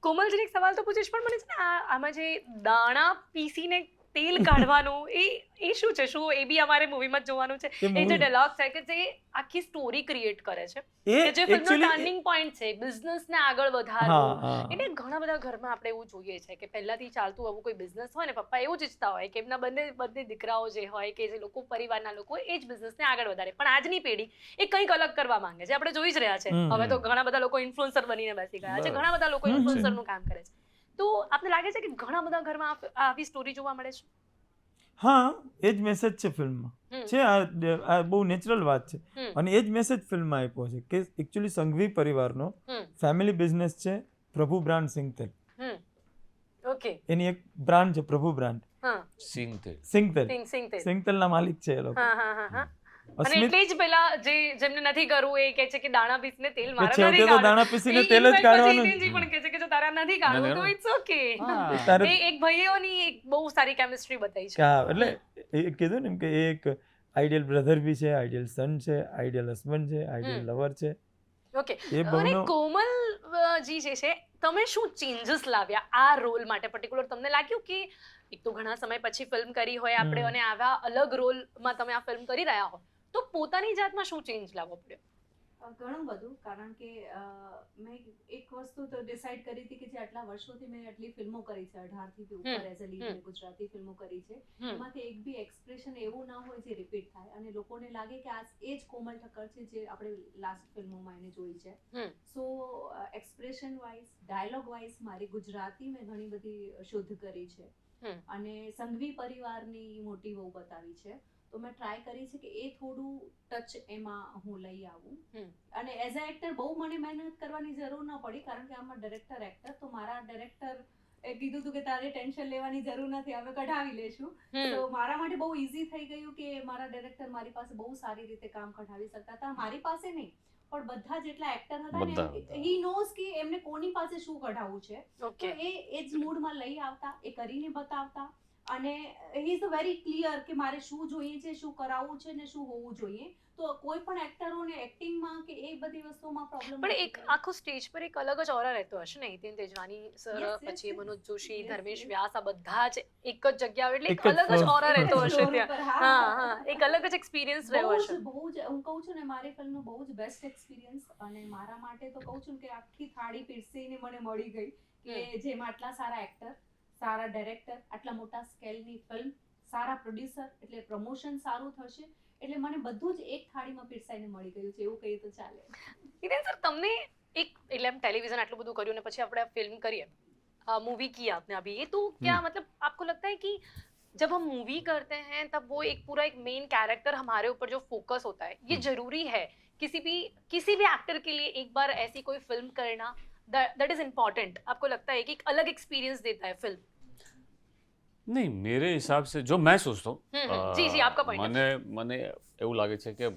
S1: કોમલજીને એક સવાલ તો પૂછીશ, પણ મને છે ને આમાં જે દાણા પીસીને તેલ કાઢવાનું એ શું છે? શું એ બી અમારે મૂવીમાં જ જોવાનું છે? એ જે ડાયલોગ છે કે જે આખી સ્ટોરી ક્રિએટ કરે છે, કે જે ફિલ્મનો ટર્નિંગ પોઈન્ટ છે, બિઝનેસને આગળ વધારવું. એટલે ઘણા બધા ઘરમાં આપણે એવું જોઈએ છે કે પહેલાથી ચાલતું આવું કોઈ બિઝનેસ હોય ને, પપ્પા એવું જ ઈચ્છતા હોય કે એમના બંને દીકરાઓ જે હોય કે જે લોકો પરિવારના લોકો એ જ બિઝનેસને આગળ વધારે. પણ આજની પેઢી એ કંઈક અલગ કરવા માંગે છે. આપણે જોઈ જ રહ્યા છે હવે તો ઘણા બધા લોકો ઇન્ફ્લુએન્સર બનીને બેસી ગયા છે, ઘણા બધા લોકો ઇન્ફ્લુએન્સરનું કામ કરે છે. તો આપને લાગે છે કે ઘણા બધા ઘરમાં આવી સ્ટોરી જોવા મળે છે?
S2: હા, એ જ મેસેજ છે ફિલ્મમાં. છે આ બહુ નેચરલ વાત છે. અને એ જ મેસેજ ફિલ્મમાં આપ્યો છે કે એકચ્યુઅલી સંઘવી પરિવારનો ફેમિલી બિઝનેસ છે પ્રભુ બ્રાન્ડ સિંગતેલ.
S1: ઓકે.
S2: એની એક બ્રાન્ડ છે પ્રભુ બ્રાન્ડ. સિંગતેલના માલિક છે એ લોકો.
S1: અને એટલે જ પેલા જેમને નથી કરવું એ કહે છે કે દાણા પીસીને તેલ મારે નથી
S2: છેવટે તો દાણા પીસીને તેલ જ કાઢવાનું.
S1: જી પણ કહે છે કે જો તારા નથી કાઢવું તો ઇટ્સ ઓકે. એક ભાઈઓની એક બહુ સારી કેમિસ્ટ્રી બતાવી છે.
S2: હા, એટલે એ કીધું ને કે એક આઈડિયલ બ્રધર બી છે, આઈડિયલ સન છે, આઈડિયલ હસબન્ડ છે, આઈડિયલ લવર છે.
S1: ઓકે. અને કોમલજી જે છે, તમે શું ચેન્જીસ લાવ્યા આ રોલ માટે પર્ટિક્યુલર? તમને લાગ્યું કે એક તો ઘણા સમય પછી ફિલ્મ કરી હોય આપણે અને આવા અલગ રોલમાં તમે આ ફિલ્મ કરી રહ્યા હો, તો પોતાની જાતમાં શું ચેન્જ લાવવો પડ્યો?
S4: ઘણું બધું. કારણ કે મેં એક વસ્તુ તો ડિસાઈડ કરી હતી કે જે આટલા વર્ષોથી મેં આટલી ફિલ્મો કરી છે, 18 થી ઉપર એઝ અ લીડ મેં ગુજરાતી ફિલ્મો કરી છે, એમાંથી એક બી એક્સપ્રેશન એવું ના હોય જે રિપીટ થાય અને લોકોને લાગે કે આ એ જ કોમલ ઠક્કર છે જે આપણે લાસ્ટ ફિલ્મોમાં એને જોઈ છે. સો એક્સપ્રેશન વાઇઝ, ડાયલોગ વાઇઝ મારી ગુજરાતી મેં ઘણી બધી શોધ કરી છે અને સંઘવી પરિવારની મોટી વહુ બતાવી છે. તો મેં ટ્રાય કરી છે કે એ થોડું ટચ એમાં હું લઈ આવું. અને એઝ અ એક્ટર બહુ મને મહેનત કરવાની જરૂર ન પડી, કારણ કે આમાં ડાયરેક્ટર એક્ટર તો મારા ડાયરેક્ટર એ કીધું હતું કે તારે ટેન્શન લેવાની જરૂર નથી, અમે કઢાવી લેશું. તો મારા માટે બહુ ઈઝી થઈ ગયું કે મારા ડાયરેક્ટર મારી પાસે બહુ સારી રીતે કામ કઢાવી શકતા હતા. મારી પાસે નહીં પણ બધા જેટલા એક્ટર હતા ને, હી નોઝ કે એમને કોની પાસે શું કઢાવવું છે. તો એ જ મૂડમાં લઈ આવતા, એ કરીને બતાવતા. અને હી ઇઝ વેરી ક્લિયર કે મારે શું જોઈએ છે, શું કરાવવું છે ને શું હોવું જોઈએ. તો કોઈ પણ એક્ટરોને એક્ટિંગમાં કે એ બધી વસ્તુમાં પ્રોબ્લેમ.
S1: પણ એક આખો સ્ટેજ પર એક અલગ જ ઓરા રહેતો હશે ને? હિતેન તેજવાની સર, પછી મનોજ જોશી, ધર્મેશ વ્યાસ, આ બધા જ એક જ જગ્યા, એટલે એક અલગ જ ઓરા રહેતો હશે ત્યાં. હા, એક અલગ જ એક્સપિરિયન્સ રહ્યો હશે.
S4: બહુ જ હું કહું છું ને, મારી ફિલ્મનો બહુ જ બેસ્ટ એક્સપિરિયન્સ. અને મારા માટે તો કહું છું કે આખી થાળી પીરસીને મને મળી ગઈ કે જેમાં આટલા સારા એક્ટર, સારા ડાયરેક્ટર, આટલા મોટા સ્કેલની ફિલ્મ, સારા પ્રોડ્યુસર, એટલે પ્રમોશન સારું થશે. એટલે મને બધું જ એક થાળીમાં પીરસાઈને મળી ગયું છે, એવું કહીએ તો ચાલે.
S1: હિતેન સર, તમને એટલે टेलीविजन આટલું બધું કર્યું ને પછી આપણે ફિલ્મ કરીએ, मूवी की आपने अभी, तो क्या मतलब आपको लगता है कि जब हम मूवी करते हैं तब वो एक पूरा एक मेन कैरेक्टर हमारे ऊपर जो फोकस होता है, ये जरूरी है किसी भी एक्टर के लिए एक बार ऐसी कोई फिल्म करना, दैट इज इम्पोर्टेंट? आपको लगता है कि एक अलग एक्सपीरियंस देता है फिल्म?
S3: नहीं, मेरे हिसाब से जो मैं सोचता हूँ,
S1: जी आपका पॉइंट.
S3: મને એવું લાગે છે કે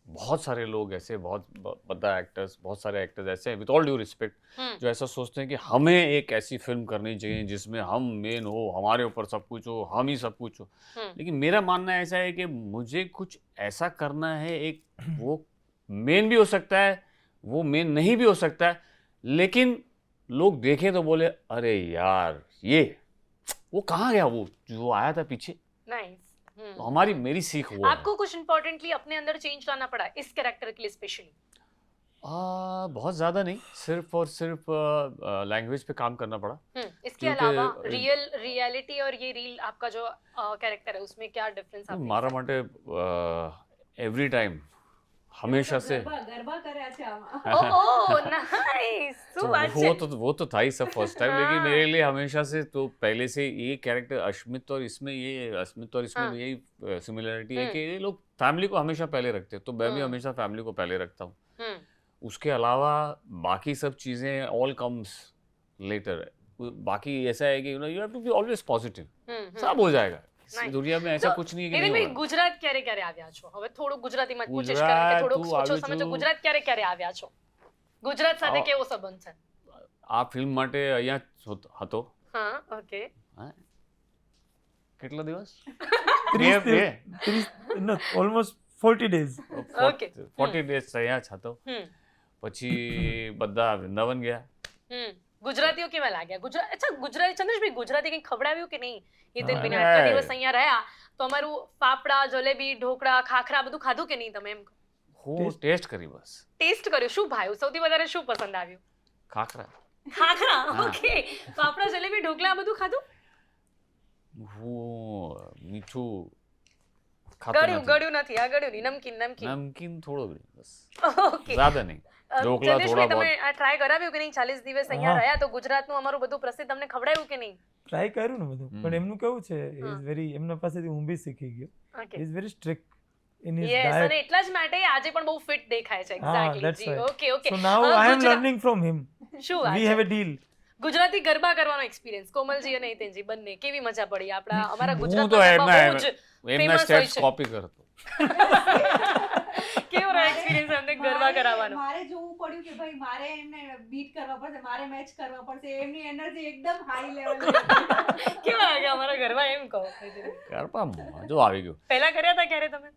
S3: बहुत सारे लोग ऐसे, बहुत सारे एक्टर्स ऐसे हैं, विद ऑल ड्यू रिस्पेक्ट, जो ऐसा सोचते हैं कि हमें एक ऐसी फिल्म करनी चाहिए जिसमें हम मेन हो, हमारे ऊपर सब कुछ हो, हम ही सब कुछ हो. लेकिन मेरा मानना ऐसा है कि मुझे कुछ ऐसा करना है, एक वो मेन भी हो सकता है, वो मेन नहीं भी हो सकता है, लेकिन लोग देखें तो बोले अरे यार ये वो कहाँ गया, वो जो आया था पीछे.
S1: नाइस.
S3: तो मेरी सीख वो
S1: आपको कुछ इम्पोर्टेंटली अपने अंदर चेंज लाना पड़ा इस कैरेक्टर के लिए स्पेशली?
S3: बहुत ज्यादा नहीं, सिर्फ और सिर्फ लैंग्वेज पे काम करना पड़ा.
S1: इसके अलावा रियलिटी और ये रील आपका जो कैरेक्टर है उसमें क्या डिफरेंस आपको?
S3: मारा माटे एवरी टाइम हमेशा से
S4: गरबा કર્યા છે આમાં.
S1: Oh nice.
S3: वो तो था ही सब फर्स्ट टाइम, लेकिन मेरे लिए हमेशा से तो पहले से ये कैरेक्टर अश्मित और इसमें यही सिमिलरिटी है कि ये लोग फैमिली को हमेशा पहले रखते हैं, तो मैं भी हमेशा फैमिली को पहले रखता हूँ. उसके अलावा बाकी सब चीज़ें ऑल कम्स लेटर. बाकी ऐसा है कि you have to be always positive, सब हो जाएगा इस
S1: Nice.
S3: दुनिया में ऐसा
S1: तो
S3: कुछ नहीं है कि
S1: નીતિનભાઈ,
S3: नहीं होगा।
S1: ગુજરાત ક્યારે આવ્યા છો? હવે થોડું ગુજરાતીમાં જ પૂછીશ, કારણ કે થોડુંક
S3: ગુજરાત
S1: ઓછો
S3: હું
S1: સમજો.
S3: આવ્યો
S1: ગુજરાત ક્યારે આવ્યા છો? ગુજરાત સાથે
S3: આવ-
S1: કેવો સંબંધ છે?
S3: આ ફિલ્મ માટે અહીંયા જ હતો.
S1: હા, ઓકે.
S3: હા? કેટલા દિવસ?
S2: 30 ઓલમોસ્ટ 40 days.
S1: Okay.
S3: 40 days અહીંયા જ હતો.
S1: હમ
S3: પછી બધા વૃંદાવન ગયા.
S1: હમ ગુજરાતીઓ કેવા લાગ્યા? અચ્છા, ગુજરાતી ચંદ્રેશભાઈ, ગુજરાતી કંઈ ખવડાવ્યું કે નહીં? નીતિનભાઈને
S3: અરે.
S1: આટલા દિવસ અહીંયા રહ્યા તો અમારું ફાફડા, જલેબી, ઢોકળા, ખાખરા બધું ખાધું કે નહીં તમે? એમ
S3: હું ટેસ્ટ કરી બસ.
S1: ટેસ્ટ કર્યું, શું ભાવ્યું? સૌથી વધારે શું પસંદ આવ્યું?
S3: ખાખરા.
S1: ખાખરા.
S3: હા.
S1: ઓકે. ફાફડા, જલેબી, ઢોકળા બધું ખાધું?
S3: હું મીઠું ખાતો
S1: ગળ્યું
S3: નથી.
S1: ગળ્યું નથી, આ ગળ્યું નહીં, નમકીન નમકીન.
S3: નમકીન થોડો भी बस,
S1: ઓકે.
S3: ज्यादा नहीं. ઢોકળા
S1: ચંદ્રેશભાઈ,
S3: થોડા
S1: તમે આ ટ્રાય કરાવ્યું કે નહીં? 40 દિવસ અહીંયા
S2: હા.
S1: રહ્યા તો ગુજરાતનું અમારું બધું પ્રસિદ્ધ તમને ખવડાવ્યું કે નહીં?
S2: ટ્રાય કર્યું ને બધું, પણ એમનું કેવું છે,
S1: હા.
S2: એમના પાસેથી હું બી શીખી ગયો.
S1: Okay.
S2: Is very strict in his
S1: yes, અને
S2: ડાયટ.
S1: એટલા જ માટે આજે પણ બહુ ફિટ દેખાય છે. એક્ઝેક્ટલી
S2: that's
S1: જી.
S2: right.
S1: Okay, okay.
S2: So now I am learning from him.
S1: શું વાત
S2: We
S1: છે?
S2: have a deal.
S1: Gujarati garba કરવાનો એક્સપિરિયન્સ, કોમલજી અને હિતેનજી બંને કેવી મજા પડી? અમારા
S3: હું
S1: ગુજરાતના
S3: તો
S1: ગરબા
S3: એમના
S1: બહુ જ
S3: એમના
S1: famous હોય
S3: સ્ટેપ્સ
S1: છે.
S3: કોપી કરતો.
S1: કેવો રહ્યો એક્સપિરિયન્સ અમને ગરબા કરાવવાનો?
S4: મારે જોવું પડ્યું કે ભાઈ મારે એમને બીટ કરવા પડશે, મારે મેચ કરવા પડશે. એમની એનર્જી એકદમ હાઈ લેવલ.
S1: કેવા લાગ્યા અમારા ગરબા, એમ કહો.
S3: ગરબામાં જો આવી ગયું.
S1: પહેલા કર્યા હતા ક્યારે તમે?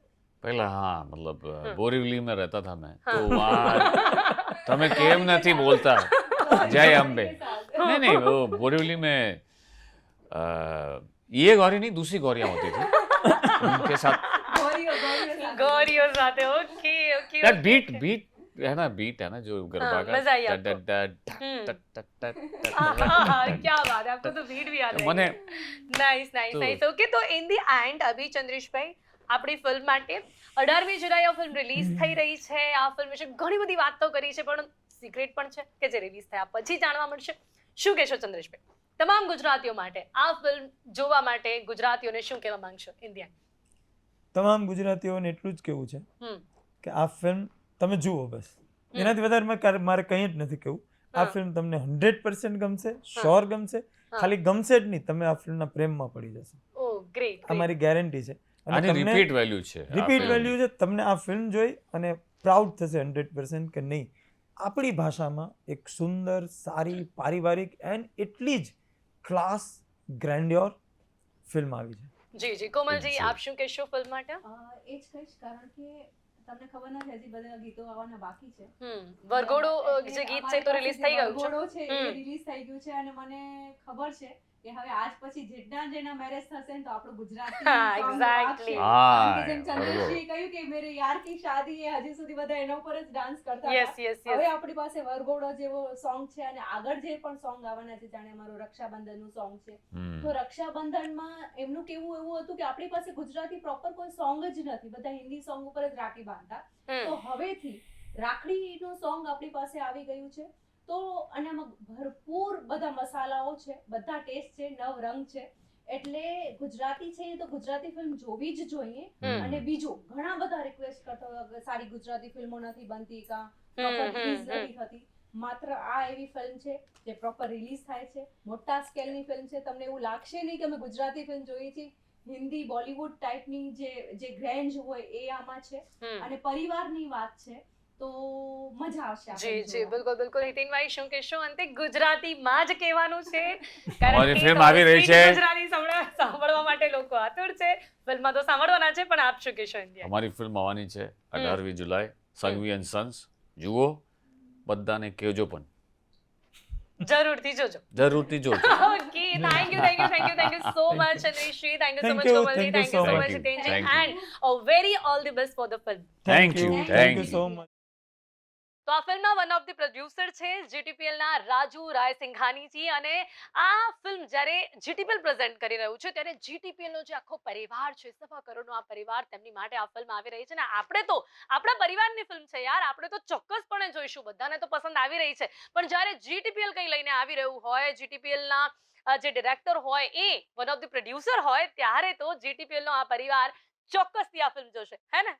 S3: पहला हाँ, मतलब बोरीवली में रहता था मैं, तो वहाँ तुम्हें केम नहीं बोलता जय अम्बे। नहीं नहीं, वो बोरीवली में ये गौरी नहीं, दूसरी गौरियाँ होती थी उनके साथ।
S1: ગૌરીઓ સાથે. Okay, okay.
S3: That beat beat है ना, बीट है ना जो गरबा
S1: हाँ,
S3: का,
S1: मजा आई
S3: टट
S1: आपको?
S3: टट टट
S1: हम्म।
S3: टट टट टट टट।
S1: क्या बात है, आपको तो भीड़ भी याद
S3: तो
S1: है.
S3: मैंने
S1: નાઇસ નાઇસ
S3: તો-
S1: નાઇસ. ઓકે, તો ઇન ધી એન્ડ અભી ચંદ્રેશભાઈ, આપણી ફિલ્મ માટે 18મી જુલાઈ આ ફિલ્મ રિલીઝ થઈ રહી છે. આ ફિલ્મ વિશે ઘણી બધી વાત તો કરી છે, પણ સિક્રેટ પણ છે કે જે રિલીઝ થયા પછી જાણવા મળશે. શું કહેશો ચંદ્રેશભાઈ? તમામ ગુજરાતીઓ માટે આ ફિલ્મ જોવા માટે ગુજરાતીઓને શું કહેવા માંગશો? ઇન્ડિયા.
S2: તમામ ગુજરાતીઓને એટલું જ કહેવું છે
S1: હમ
S2: કે આ ફિલ્મ તમે જુઓ બસ. એનાથી વધારે મારે કંઈ જ નથી કહેવું. આ
S1: હા.
S2: ફિલ્મ તમને 100% ગમશે, શ્યોર ગમશે.
S1: હા.
S2: ખાલી ગમશે જ નહીં, તમે આ ફિલ્મના પ્રેમમાં પડી જશો.
S1: ઓ ગ્રેટ.
S2: આ મારી ગેરંટી છે.
S3: આની રિપીટ વેલ્યુ છે. આ
S2: રિપીટ
S3: film.
S2: વેલ્યુ છે. તમને આ ફિલ્મ જોઈ અને પ્રાઉડ થશે 100% કે નહીં, આપણી ભાષામાં એક સુંદર, સારી, પારિવારિક એન્ડ એટલી જ ક્લાસ, ગ્રેન્ડ્યોર ફિલ્મ આવી છે.
S1: જી જી. કોમલજી,
S3: Exactly.
S1: આપ શું કહેશો ફિલ્મ માટે?
S4: એ જ કહીશ, કારણ કે તમને ખબર નથી હજી બધા ગીતો આવવાના બાકી છે.
S1: વરઘોડો જે ગીત છે તો
S4: અમારી
S1: રિલીઝ
S4: પાસે
S1: થઈ
S4: જે
S1: ગયું છે.
S4: વરઘોડો છે એ
S1: હમ.
S4: રિલીઝ થઈ ગયું છે, અને મને ખબર છે કે હવે આજ પછી જેના મેરેજ થશે ને તો આપણું ગુજરાતી
S1: હા,
S4: song
S1: exactly.
S4: વાગશે.
S3: હા,
S4: કારણ કે જેમ
S3: બરોબર.
S4: ચંદ્રેશજીએ કહ્યું કે મેરે યાર કી શાદી એ હજી સુધી બધા એના ઉપર જ ડાન્સ કરતા
S1: યસ
S4: હતા.
S1: યસ
S4: હવે
S1: યસ.
S4: આપણી પાસે વરઘોડો જેવો સોંગ છે, અને આગળ જે પણ સોંગ આવવાના છે, જાણે અમારું રક્ષાબંધનનું સોંગ છે,
S3: હમ.
S4: તો રક્ષાબંધનમાં એમનું કેવું એવું હતું કે આપણી પાસે ગુજરાતી પ્રોપર કોઈ સોંગ જ નથી, બધા હિન્દી સોંગ ઉપર જ રાખી બાંધતા. તો હવેથી રાખડીનું સોંગ આપણી પાસે આવી ગયું છે. તો અને આમાં ભરપૂર બધા મસાલાઓ છે, બધા ટેસ્ટ છે, નવ રંગ છે. એટલે ગુજરાતી છે તો ગુજરાતી ફિલ્મ જોવી જ જોઈએ. અને બીજું ઘણા બધા રિક્વેસ્ટ કરતા હોય કે સારી ગુજરાતી ફિલ્મો નથી બનતી, કાં પ્રોપર રિલીઝ નથી થતી. માત્ર આ એવી ફિલ્મ છે જે પ્રોપર રિલીઝ થાય છે, મોટા સ્કેલની ફિલ્મ છે. તમને એવું લાગશે નહીં કે અમે ગુજરાતી ફિલ્મ જોઈ છે. હિન્દી, બોલિવૂડ ટાઈપની જે ગ્રેન્જ હોય એ આમાં છે, અને પરિવારની વાત છે, તો મજા આવશે આ
S1: જી
S4: film
S1: જી,
S4: જોવામાં.
S1: બિલકુલ બિલકુલ. હિતેનભાઈ, શું કહેશો? અંતે ગુજરાતીમાં જ કહેવાનું છે,
S3: અમારી
S1: કે
S3: film
S1: તો
S3: આવી રહી
S1: sweet
S3: છે.
S1: ગુજરાતી સાંભળવા માટે લોકો આતુર છે. ફિલ્મમાં તો સાંભળવાના છે, પણ આપ શું કહેશો? ઇન્ડિયા.
S3: અમારી ફિલ્મ આવવાની છે 18મી જુલાઈ, સંઘવી એન્ડ સન્સ. જુઓ, બધાને કહેજો પણ,
S1: જરૂરથી જોજો.
S3: જરૂરથી જોજો.
S1: Okay, thank you so much ચંદ્રેશજી, થેન્ક યુ સો મચ કોમલજી, થેન્ક યુ સો મચ હિતેનજી,
S3: Thank you.
S1: And very all the best for the film.
S3: Thank you,
S2: Thank
S3: thank
S2: you
S3: you.
S2: so much.
S1: તો આ ફિલ્મના one of the producer છે જીટીપીએલના રાજુ રાયસિંઘાનીજી, અને આ film જ્યારે GTPL present કરી રહ્યું છે ત્યારે જીટીપીએલનો જે આખો પરિવાર છે, સવા કરોડનો આ પરિવાર, તેમની માટે આ ફિલ્મ આવી રહી છે. અને આપણે તો આપણા પરિવારની ફિલ્મ છે યાર, આપણે તો ચોક્કસપણે જોઈશું. બધાને તો પસંદ આવી રહી છે, પણ જ્યારે જીટીપીએલ કંઈ લઈને આવી રહ્યું હોય, જીટીપીએલના જે ડિરેક્ટર હોય એ વન ઓફ ધ પ્રોડ્યુસર હોય, ત્યારે તો જીટીપીએલનો આ પરિવાર ચોક્કસથી આ ફિલ્મ જોશે, હે ને?